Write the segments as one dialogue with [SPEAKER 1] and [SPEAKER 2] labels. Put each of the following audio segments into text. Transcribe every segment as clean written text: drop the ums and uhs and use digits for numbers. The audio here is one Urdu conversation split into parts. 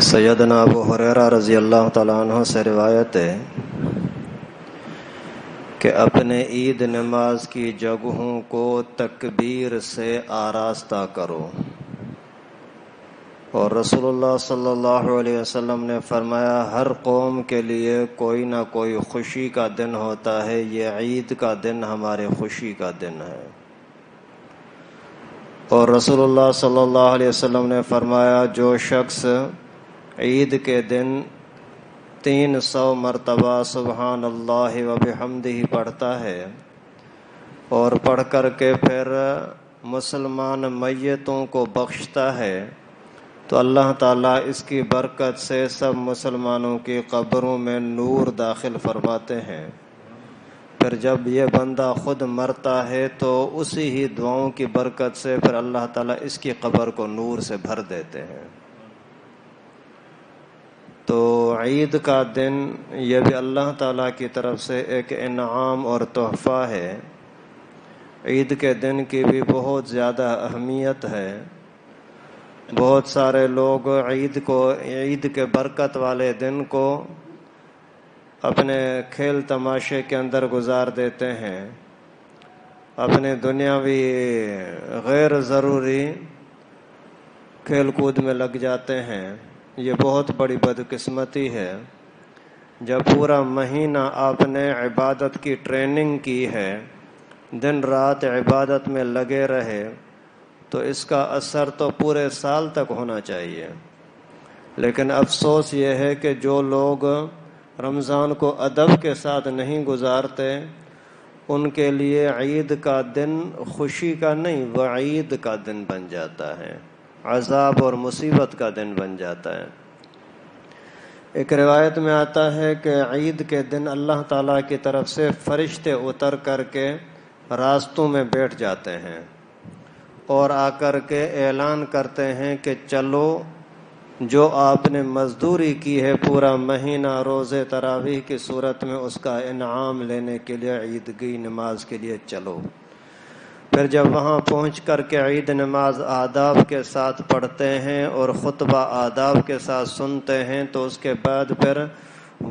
[SPEAKER 1] سیدنا ابو ہریرہ رضی اللہ تعالیٰ عنہ سے روایت ہے کہ اپنے عید نماز کی جگہوں کو تکبیر سے آراستہ کرو، اور رسول اللہ صلی اللہ علیہ وسلم نے فرمایا ہر قوم کے لیے کوئی نہ کوئی خوشی کا دن ہوتا ہے، یہ عید کا دن ہمارے خوشی کا دن ہے۔ اور رسول اللہ صلی اللہ علیہ وسلم نے فرمایا جو شخص عید کے دن 300 مرتبہ سبحان اللہ و بحمدہ پڑھتا ہے اور پڑھ کر کے پھر مسلمان میتوں کو بخشتا ہے تو اللہ تعالیٰ اس کی برکت سے سب مسلمانوں کی قبروں میں نور داخل فرماتے ہیں۔ پھر جب یہ بندہ خود مرتا ہے تو اسی ہی دعاؤں کی برکت سے پھر اللہ تعالیٰ اس کی قبر کو نور سے بھر دیتے ہیں۔ تو عید کا دن یہ بھی اللہ تعالیٰ کی طرف سے ایک انعام اور تحفہ ہے۔ عید کے دن کی بھی بہت زیادہ اہمیت ہے۔ بہت سارے لوگ عید کے برکت والے دن کو اپنے کھیل تماشے کے اندر گزار دیتے ہیں، اپنے دنیاوی غیر ضروری کھیل کود میں لگ جاتے ہیں۔ یہ بہت بڑی بدقسمتی ہے۔ جب پورا مہینہ آپ نے عبادت کی ٹریننگ کی ہے، دن رات عبادت میں لگے رہے، تو اس کا اثر تو پورے سال تک ہونا چاہیے۔ لیکن افسوس یہ ہے کہ جو لوگ رمضان کو ادب کے ساتھ نہیں گزارتے، ان کے لیے عید کا دن خوشی کا نہیں، وعید کا دن بن جاتا ہے، عذاب اور مصیبت کا دن بن جاتا ہے۔ ایک روایت میں آتا ہے کہ عید کے دن اللہ تعالیٰ کی طرف سے فرشتے اتر کر کے راستوں میں بیٹھ جاتے ہیں اور آ کر کے اعلان کرتے ہیں کہ چلو جو آپ نے مزدوری کی ہے پورا مہینہ روزے تراویح کی صورت میں، اس کا انعام لینے کے لیے عید کی نماز کے لیے چلو۔ پھر جب وہاں پہنچ کر کے عید نماز آداب کے ساتھ پڑھتے ہیں اور خطبہ آداب کے ساتھ سنتے ہیں تو اس کے بعد پھر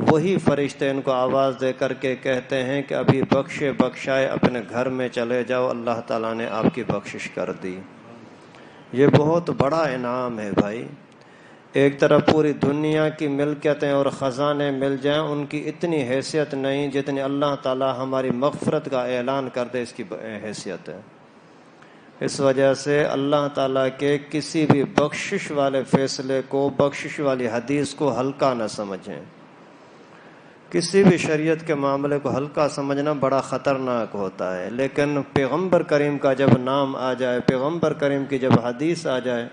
[SPEAKER 1] وہی فرشتے ان کو آواز دے کر کے کہتے ہیں کہ ابھی بخشائے اپنے گھر میں چلے جاؤ، اللہ تعالیٰ نے آپ کی بخشش کر دی۔ یہ بہت بڑا انعام ہے بھائی۔ ایک طرف پوری دنیا کی ملکیتیں اور خزانے مل جائیں، ان کی اتنی حیثیت نہیں جتنی اللہ تعالیٰ ہماری مغفرت کا اعلان کر دے اس کی حیثیت ہے۔ اس وجہ سے اللہ تعالیٰ کے کسی بھی بخشش والے فیصلے کو، بخشش والی حدیث کو ہلکا نہ سمجھیں۔ کسی بھی شریعت کے معاملے کو ہلکا سمجھنا بڑا خطرناک ہوتا ہے، لیکن پیغمبر کریم کا جب نام آ جائے، پیغمبر کریم کی جب حدیث آ جائے،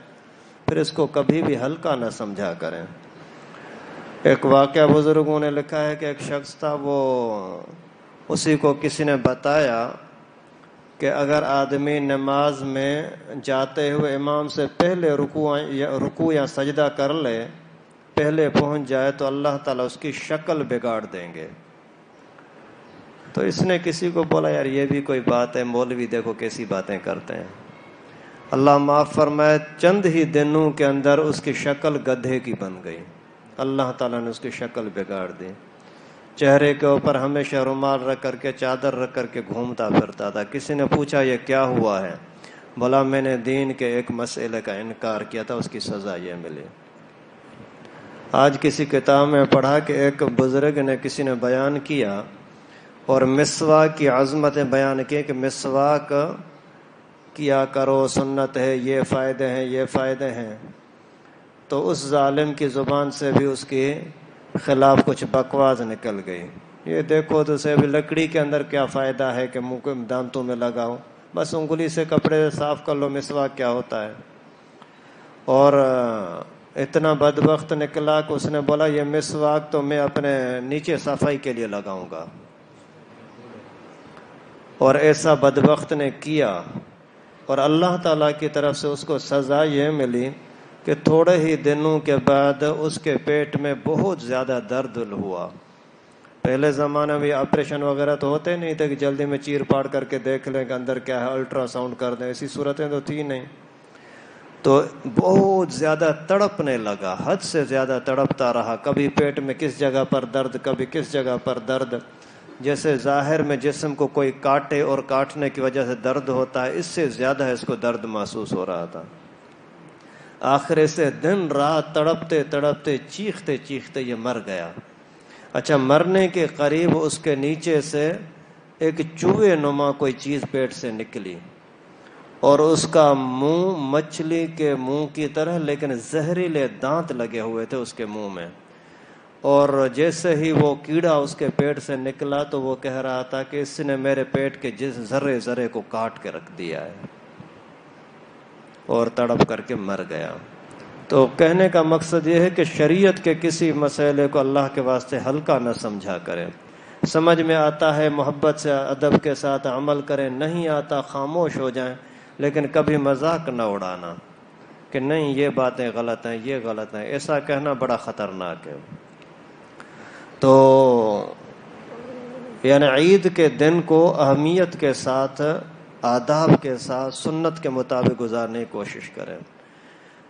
[SPEAKER 1] پھر اس کو کبھی بھی ہلکا نہ سمجھا کریں۔ ایک واقعہ بزرگوں نے لکھا ہے کہ ایک شخص تھا، وہ اسی کو کسی نے بتایا کہ اگر آدمی نماز میں جاتے ہوئے امام سے پہلے رکوع یا سجدہ کر لے، پہلے پہنچ جائے تو اللہ تعالیٰ اس کی شکل بگاڑ دیں گے۔ تو اس نے کسی کو بولا یار یہ بھی کوئی بات ہے، مولوی دیکھو کیسی باتیں کرتے ہیں۔ اللہ معاف فرمائے، چند ہی دنوں کے اندر اس کی شکل گدھے کی بن گئی۔ اللہ تعالیٰ نے اس کی شکل بگاڑ دی۔ چہرے کے اوپر ہمیشہ رومال رکھ کر کے، چادر رکھ کر کے گھومتا پھرتا تھا۔ کسی نے پوچھا یہ کیا ہوا ہے؟ بولا میں نے دین کے ایک مسئلے کا انکار کیا تھا، اس کی سزا یہ ملی۔ آج کسی کتاب میں پڑھا کہ ایک بزرگ نے کسی نے بیان کیا اور مسواک کی عظمتیں بیان کی کہ مسواک کیا کرو، سنت ہے، یہ فائدے ہیں، یہ فائدے ہیں۔ تو اس ظالم کی زبان سے بھی اس کے خلاف کچھ بکواس نکل گئی۔ یہ دیکھو تو سے بھی لکڑی کے اندر کیا فائدہ ہے کہ منہ کے دانتوں میں لگاؤ، بس انگلی سے کپڑے صاف کر لو، مسواک کیا ہوتا ہے۔ اور اتنا بدبخت نکلا کہ اس نے بولا یہ مسواک تو میں اپنے نیچے صفائی کے لیے لگاؤں گا، اور ایسا بدبخت نے کیا، اور اللہ تعالیٰ کی طرف سے اس کو سزا یہ ملی کہ تھوڑے ہی دنوں کے بعد اس کے پیٹ میں بہت زیادہ درد ہوا۔ پہلے زمانے میں آپریشن وغیرہ تو ہوتے نہیں تھے کہ جلدی میں چیر پاڑ کر کے دیکھ لیں کہ اندر کیا ہے، الٹرا ساؤنڈ کر دیں، ایسی صورتیں تو تھی نہیں۔ تو بہت زیادہ تڑپنے لگا، حد سے زیادہ تڑپتا رہا، کبھی پیٹ میں کس جگہ پر درد، کبھی کس جگہ پر درد، جیسے ظاہر میں جسم کو کوئی کاٹے اور کاٹنے کی وجہ سے درد ہوتا ہے، اس سے زیادہ اس کو درد محسوس ہو رہا تھا۔ آخر سے دن رات تڑپتے تڑپتے چیختے چیختے یہ مر گیا۔ اچھا، مرنے کے قریب اس کے نیچے سے ایک چوہے نما کوئی چیز پیٹ سے نکلی، اور اس کا منہ مچھلی کے منہ کی طرح، لیکن زہریلے دانت لگے ہوئے تھے اس کے منہ میں، اور جیسے ہی وہ کیڑا اس کے پیٹ سے نکلا تو وہ کہہ رہا تھا کہ اس نے میرے پیٹ کے جس ذرے ذرے کو کاٹ کے رکھ دیا ہے، اور تڑپ کر کے مر گیا۔ تو کہنے کا مقصد یہ ہے کہ شریعت کے کسی مسئلے کو اللہ کے واسطے ہلکا نہ سمجھا کریں، سمجھ میں آتا ہے محبت سے ادب کے ساتھ عمل کریں، نہیں آتا خاموش ہو جائیں، لیکن کبھی مذاق نہ اڑانا کہ نہیں یہ باتیں غلط ہیں، یہ غلط ہیں، ایسا کہنا بڑا خطرناک ہے۔ تو یعنی عید کے دن کو اہمیت کے ساتھ، آداب کے ساتھ، سنت کے مطابق گزارنے کی کوشش کریں۔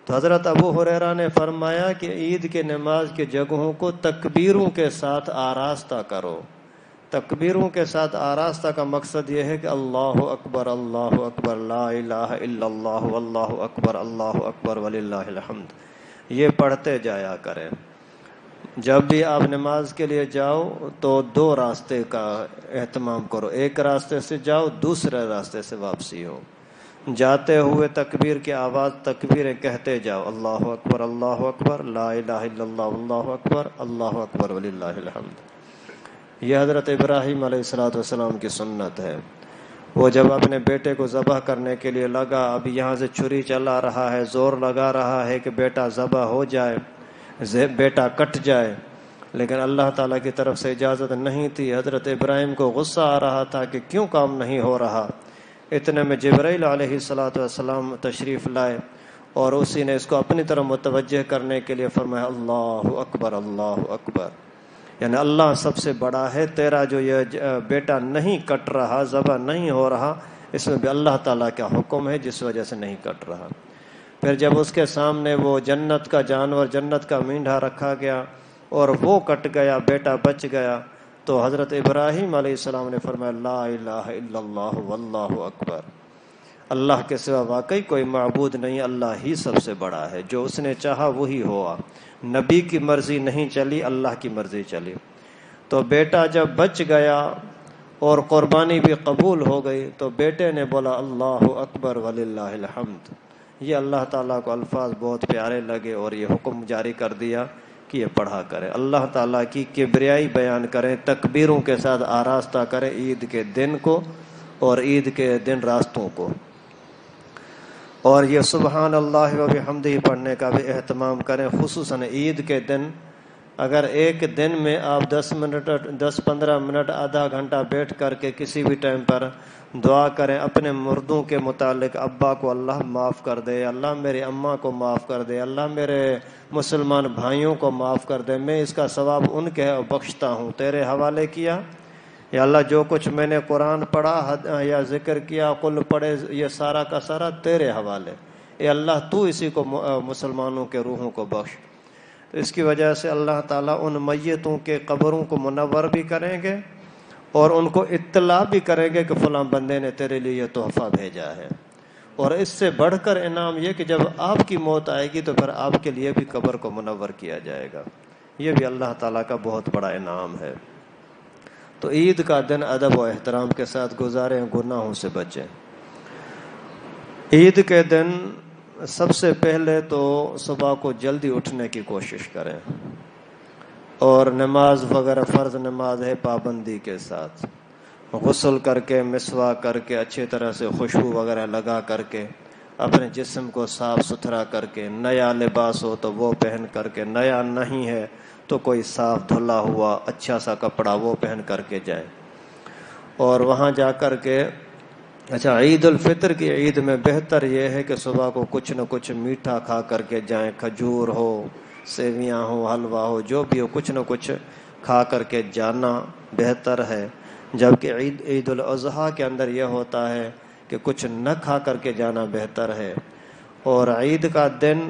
[SPEAKER 1] تو حضرت ابو ہریرہ نے فرمایا کہ عید کے نماز کی جگہوں کو تکبیروں کے ساتھ آراستہ کرو۔ تکبیروں کے ساتھ آراستہ کا مقصد یہ ہے کہ اللہ اکبر لا الہ الا اللہ واللہ اکبر وللہ الحمد، یہ پڑھتے جایا کریں۔ جب بھی آپ نماز کے لیے جاؤ تو دو راستے کا اہتمام کرو، ایک راستے سے جاؤ، دوسرے راستے سے واپسی ہو۔ جاتے ہوئے تکبیر کی آواز، تکبیریں کہتے جاؤ، اللہ اکبر لا الہ الا اللہ اکبر وللہ الحمد۔ یہ حضرت ابراہیم علیہ السلام کی سنت ہے۔ وہ جب اپنے بیٹے کو ذبح کرنے کے لیے لگا، اب یہاں سے چھری چلا رہا ہے، زور لگا رہا ہے کہ بیٹا ذبح ہو جائے، بیٹا کٹ جائے، لیکن اللہ تعالیٰ کی طرف سے اجازت نہیں تھی۔ حضرت ابراہیم کو غصہ آ رہا تھا کہ کیوں کام نہیں ہو رہا۔ اتنے میں جبرائیل علیہ السلام تشریف لائے، اور اسی نے اس کو اپنی طرف متوجہ کرنے کے لیے فرمایا اللہ اکبر، یعنی اللہ سب سے بڑا ہے، تیرا جو یہ بیٹا نہیں کٹ رہا، ذبح نہیں ہو رہا، اس میں بھی اللہ تعالیٰ کا حکم ہے جس وجہ سے نہیں کٹ رہا۔ پھر جب اس کے سامنے وہ جنت کا جانور، جنت کا مینڈھا رکھا گیا اور وہ کٹ گیا، بیٹا بچ گیا، تو حضرت ابراہیم علیہ السلام نے فرمایا لا الہ الا اللہ واللہ اکبر، اللہ کے سوا واقعی کوئی معبود نہیں، اللہ ہی سب سے بڑا ہے، جو اس نے چاہا وہی ہوا، نبی کی مرضی نہیں چلی، اللہ کی مرضی چلی۔ تو بیٹا جب بچ گیا اور قربانی بھی قبول ہو گئی، تو بیٹے نے بولا اللہ اکبر وللہ الحمد۔ یہ اللہ تعالیٰ کو الفاظ بہت پیارے لگے اور یہ حکم جاری کر دیا کہ یہ پڑھا کرے، اللہ تعالیٰ کی کبریائی بیان کریں، تکبیروں کے ساتھ آراستہ کریں عید کے دن کو اور عید کے دن راستوں کو۔ اور یہ سبحان اللہ و بحمدہ پڑھنے کا بھی اہتمام کریں، خصوصاً عید کے دن۔ اگر ایک دن میں آپ 10-15 منٹ، آدھا گھنٹہ بیٹھ کر کے کسی بھی ٹائم پر دعا کریں اپنے مردوں کے متعلق، ابا کو اللہ معاف کر دے، اللہ میری اماں کو معاف کر دے، اللہ میرے مسلمان بھائیوں کو معاف کر دے، میں اس کا ثواب ان کے بخشتا ہوں، تیرے حوالے کیا، یا اللہ جو کچھ میں نے قرآن پڑھا یا ذکر کیا، قل پڑھے، یہ سارا کا سارا تیرے حوالے، اے اللہ تو اسی کو مسلمانوں کے روحوں کو بخش۔ تو اس کی وجہ سے اللہ تعالیٰ ان میتوں کے قبروں کو منور بھی کریں گے اور ان کو اطلاع بھی کریں گے کہ فلاں بندے نے تیرے لیے یہ تحفہ بھیجا ہے۔ اور اس سے بڑھ کر انعام یہ کہ جب آپ کی موت آئے گی تو پھر آپ کے لیے بھی قبر کو منور کیا جائے گا، یہ بھی اللہ تعالیٰ کا بہت بڑا انعام ہے۔ تو عید کا دن ادب و احترام کے ساتھ گزاریں، گناہوں سے بچیں۔ عید کے دن سب سے پہلے تو صبح کو جلدی اٹھنے کی کوشش کریں، اور نماز وغیرہ فرض نماز ہے پابندی کے ساتھ، غسل کر کے، مسواک کر کے، اچھی طرح سے خوشبو وغیرہ لگا کر کے، اپنے جسم کو صاف ستھرا کر کے، نیا لباس ہو تو وہ پہن کر کے، نیا نہیں ہے تو کوئی صاف دھلا ہوا اچھا سا کپڑا وہ پہن کر کے جائیں، اور وہاں جا کر کے اچھا عید الفطر کی عید میں بہتر یہ ہے کہ صبح کو کچھ نہ کچھ میٹھا کھا کر کے جائیں، کھجور ہو، سیویاں ہو، حلوہ ہو، جو بھی ہو کچھ نہ کچھ کھا کر کے جانا بہتر ہے۔ جبکہ عید الاضحیٰ کے اندر یہ ہوتا ہے کہ کچھ نہ کھا کر کے جانا بہتر ہے، اور عید کا دن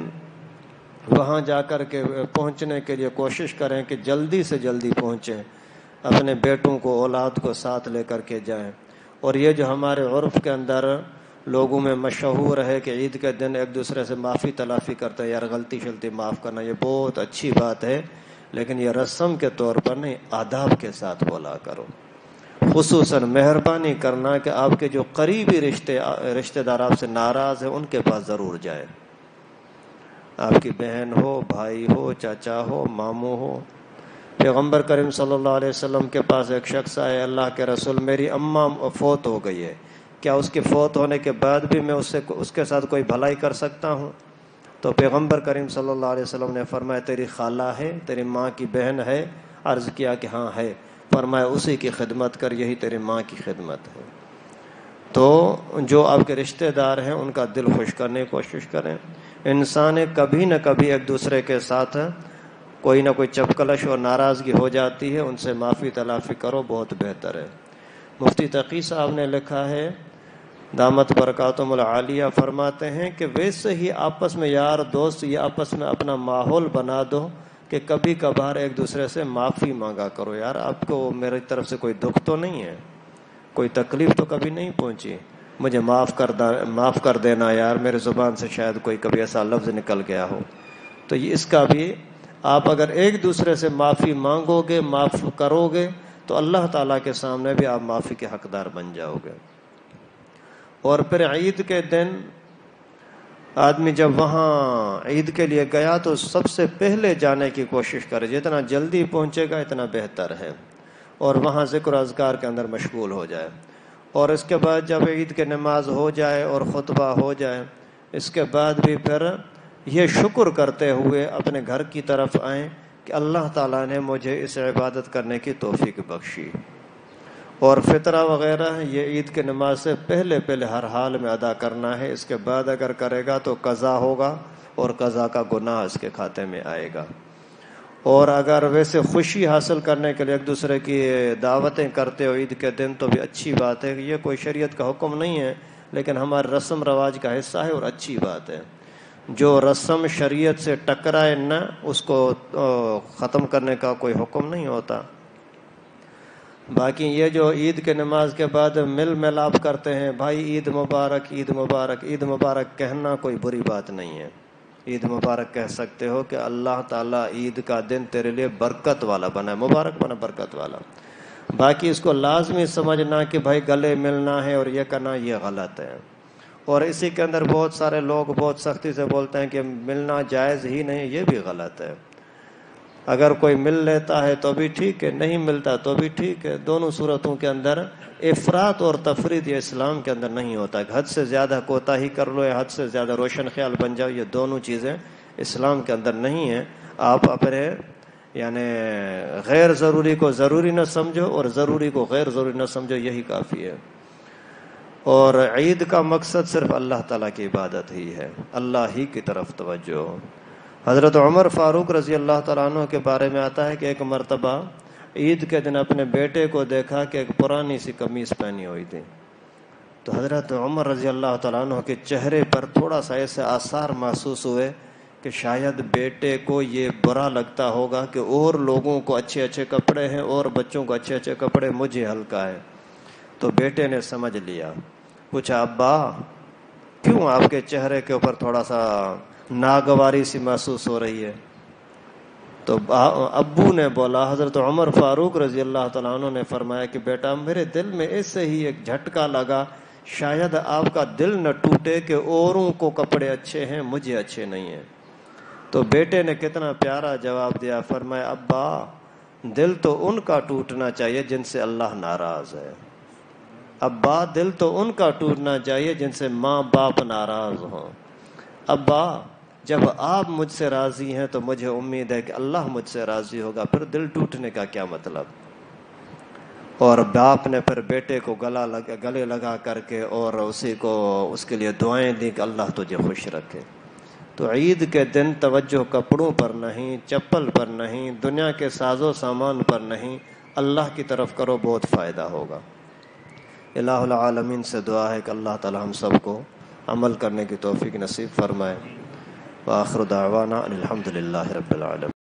[SPEAKER 1] وہاں جا کر کے پہنچنے کے لیے کوشش کریں کہ جلدی سے جلدی پہنچیں، اپنے بیٹوں کو اولاد کو ساتھ لے کر کے جائیں۔ اور یہ جو ہمارے عرف کے اندر لوگوں میں مشہور ہے کہ عید کے دن ایک دوسرے سے معافی تلافی کرتے ہیں، یار غلطی شلطی معاف کرنا، یہ بہت اچھی بات ہے، لیکن یہ رسم کے طور پر نہیں، آداب کے ساتھ بولا کرو۔ خصوصاً مہربانی کرنا کہ آپ کے جو قریبی رشتے دار آپ سے ناراض ہیں ان کے پاس ضرور جائیں، آپ کی بہن ہو، بھائی ہو، چاچا ہو، ماموں ہو۔ پیغمبر کریم صلی اللہ علیہ وسلم کے پاس ایک شخص آئے، اللہ کے رسول میری اماں فوت ہو گئی ہے، کیا اس کے فوت ہونے کے بعد بھی میں اس کے ساتھ کوئی بھلائی کر سکتا ہوں؟ تو پیغمبر کریم صلی اللہ علیہ وسلم نے فرمایا تیری خالہ ہے، تیری ماں کی بہن ہے؟ عرض کیا کہ ہاں ہے۔ فرمایا اسی کی خدمت کر، یہی تیری ماں کی خدمت ہے۔ تو جو آپ کے رشتہ دار ہیں ان کا دل خوش کرنے کی کوشش کریں۔ انسان کبھی نہ کبھی ایک دوسرے کے ساتھ کوئی نہ کوئی چپکلش اور ناراضگی ہو جاتی ہے، ان سے معافی تلافی کرو، بہت بہتر ہے۔ مفتی تقی صاحب نے لکھا ہے دامت برکاتہم العالیہ، فرماتے ہیں کہ ویسے ہی آپس میں یار دوست یہ آپس میں اپنا ماحول بنا دو کہ کبھی کبھار ایک دوسرے سے معافی مانگا کرو، یار آپ کو میری طرف سے کوئی دکھ تو نہیں ہے، کوئی تکلیف تو کبھی نہیں پہنچی، مجھے معاف کر دینا یار، میرے زبان سے شاید کوئی کبھی ایسا لفظ نکل گیا ہو۔ تو اس کا بھی آپ اگر ایک دوسرے سے معافی مانگو گے، معاف کرو گے، تو اللہ تعالیٰ کے سامنے بھی آپ معافی کے حقدار بن جاؤ گے۔ اور پھر عید کے دن آدمی جب وہاں عید کے لیے گیا تو سب سے پہلے جانے کی کوشش کرے، جتنا جلدی پہنچے گا اتنا بہتر ہے، اور وہاں ذکر و اذکار کے اندر مشغول ہو جائے۔ اور اس کے بعد جب عید کی نماز ہو جائے اور خطبہ ہو جائے، اس کے بعد بھی پھر یہ شکر کرتے ہوئے اپنے گھر کی طرف آئیں کہ اللہ تعالیٰ نے مجھے اس عبادت کرنے کی توفیق بخشی۔ اور فطرہ وغیرہ یہ عید کی نماز سے پہلے ہر حال میں ادا کرنا ہے، اس کے بعد اگر کرے گا تو قضا ہوگا اور قضا کا گناہ اس کے کھاتے میں آئے گا۔ اور اگر ویسے خوشی حاصل کرنے کے لیے ایک دوسرے کی دعوتیں کرتے ہو عید کے دن تو بھی اچھی بات ہے، یہ کوئی شریعت کا حکم نہیں ہے لیکن ہمارے رسم رواج کا حصہ ہے اور اچھی بات ہے۔ جو رسم شریعت سے ٹکرائے نہ اس کو ختم کرنے کا کوئی حکم نہیں ہوتا۔ باقی یہ جو عید کے نماز کے بعد مل ملاپ کرتے ہیں، بھائی عید مبارک، عید مبارک، عید مبارک کہنا کوئی بری بات نہیں ہے، عید مبارک کہہ سکتے ہو کہ اللہ تعالیٰ عید کا دن تیرے لیے برکت والا بنا، مبارک بنا، برکت والا۔ باقی اس کو لازمی سمجھنا کہ بھائی گلے ملنا ہے اور یہ کرنا، یہ غلط ہے۔ اور اسی کے اندر بہت سارے لوگ بہت سختی سے بولتے ہیں کہ ملنا جائز ہی نہیں، یہ بھی غلط ہے۔ اگر کوئی مل لیتا ہے تو بھی ٹھیک ہے، نہیں ملتا تو بھی ٹھیک ہے، دونوں صورتوں کے اندر افراط اور تفرید یہ اسلام کے اندر نہیں ہوتا ہے۔ حد سے زیادہ کوتاہی کر لو یا حد سے زیادہ روشن خیال بن جاؤ، یہ دونوں چیزیں اسلام کے اندر نہیں ہیں۔ آپ اپنے یعنی غیر ضروری کو ضروری نہ سمجھو اور ضروری کو غیر ضروری نہ سمجھو، یہی کافی ہے۔ اور عید کا مقصد صرف اللہ تعالیٰ کی عبادت ہی ہے، اللہ ہی کی طرف توجہ۔ حضرت عمر فاروق رضی اللہ تعالیٰ عنہ کے بارے میں آتا ہے کہ ایک مرتبہ عید کے دن اپنے بیٹے کو دیکھا کہ ایک پرانی سی قمیص پہنی ہوئی تھی، تو حضرت عمر رضی اللہ تعالیٰ عنہ کے چہرے پر تھوڑا سا ایسے آثار محسوس ہوئے کہ شاید بیٹے کو یہ برا لگتا ہوگا کہ اور لوگوں کو اچھے اچھے کپڑے ہیں اور بچوں کو اچھے اچھے کپڑے، مجھے ہلکا ہے۔ تو بیٹے نے سمجھ لیا، پوچھا ابا کیوں آپ کے چہرے کے اوپر تھوڑا سا ناگواری سی محسوس ہو رہی ہے؟ تو ابو نے بولا، حضرت عمر فاروق رضی اللہ تعالیٰ عنہ نے فرمایا کہ بیٹا میرے دل میں ایسے ہی ایک جھٹکا لگا، شاید آپ کا دل نہ ٹوٹے کہ اوروں کو کپڑے اچھے ہیں مجھے اچھے نہیں ہیں۔ تو بیٹے نے کتنا پیارا جواب دیا، فرمایا ابا دل تو ان کا ٹوٹنا چاہیے جن سے اللہ ناراض ہے، ابا دل تو ان کا ٹوٹنا چاہیے جن سے ماں باپ ناراض ہوں، ابا جب آپ مجھ سے راضی ہیں تو مجھے امید ہے کہ اللہ مجھ سے راضی ہوگا، پھر دل ٹوٹنے کا کیا مطلب۔ اور باپ نے پھر بیٹے کو گلے لگا کر کے اور اس کے لیے دعائیں دی کہ اللہ تجھے خوش رکھے۔ تو عید کے دن توجہ کپڑوں پر نہیں، چپل پر نہیں، دنیا کے ساز و سامان پر نہیں، اللہ کی طرف کرو، بہت فائدہ ہوگا۔ الہ العالمین سے دعا ہے کہ اللہ تعالی ہم سب کو عمل کرنے کی توفیق نصیب فرمائے۔ وآخر دعوانا ان الحمد للہ رب العالمین۔